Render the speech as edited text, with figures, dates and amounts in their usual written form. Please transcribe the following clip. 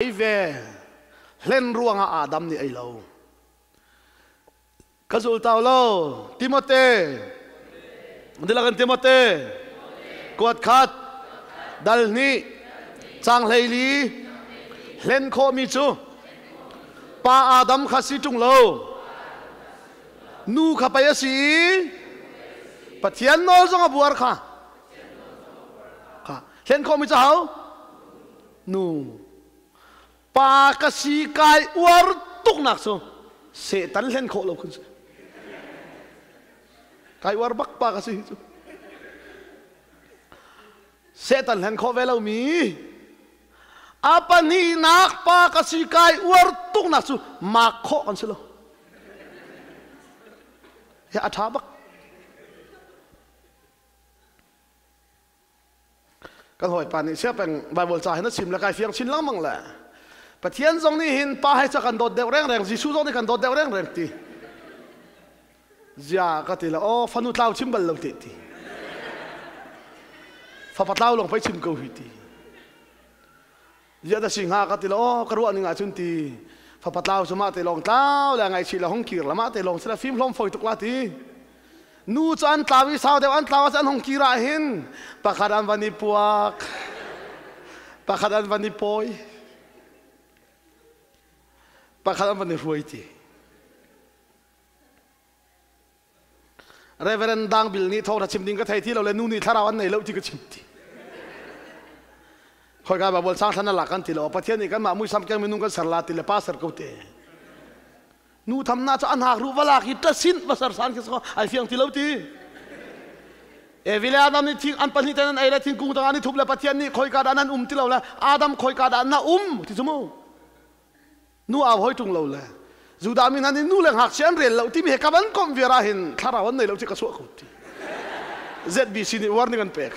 về lên ruộng Adam ni ai lâu cái số tao lâu Timothy đi là gần Timothy quạt khát dal ni trang lây lý lên khó mi chú pa Adam khasi trung lâu nu khapaya si pathian nol zong abuar kha lên khó mi chú hao nu pa kasi kai war tuk nak so setan len kho lo kun kai war bak pa kasi setan len kho velo mi apa ni nak pa kasi kai war tuk nak so mak kho kan selo ya atha bak kan hoi pa ni sia peng bible cha hena sim la kai fiang chin lang mang laปัจจัยตรงนี้เห็นป้าให้สักการโดดเดี่ยวแรงๆจิสูตรงนี้การโดดเดี่ยวแรงๆทีจ้าก็ทีละโอ้ฟันุเท้าชิมบัลลงทีฟ้าปัดเท้าลงไปชิมกูหิตีจ้าแต่สิงหาก็ทีละโอ้กระวนี่ไงจุนทีฟ้าปัดเท้าสมาติลงเท้าแล้วไงชีละห้องกีร์ละมาติลงเสร็จฟิล์มลมฝอยตุกลาทีนู่จันตาวิสาวเดียวอันตาวิสันห้องกีราเห็นปะขัดอันวันนี้ปวกปะขัดอันวันนี้ปอยปะขัดมันรวยทีเรเวรนดังบิลนี่ทอร์ชิมดิ้งก็ไทยที่เราเล่นนู่นนี่ถ้าเราอันไหนเราที่ก็ชิมทีคอยการแบบบอลสร้างฐานหลักกันทีเราประเทศนี้กันมามุ่งซ้ำแกงเมนูกันสารลาติเลป้าสร์กูเตนู่ทำน่าจะอันหักรู้ว่าลาคิดจะสิ้นภาษาสารคิดเขาไอเฟียงที่เราทีวิลาดัมนี่ทิ้งอันปัจจุบันนั้นไอเล่ทิ้งกุ้งตรงนี้ทุบเลยประเทศนี้คอยการนั้นที่เราละอาดัมคอยการนั้นที่สมมตินู่เอาหอยจุงเราเลยจูดามินันนี่นู่เลี้ยงหักเชียนเรียนเราที่มีเหตุการณ์คอมเวราหินคาราวันในเราที่กระสวกขุดZBCนี่วอร์นิ่งกันเป็ก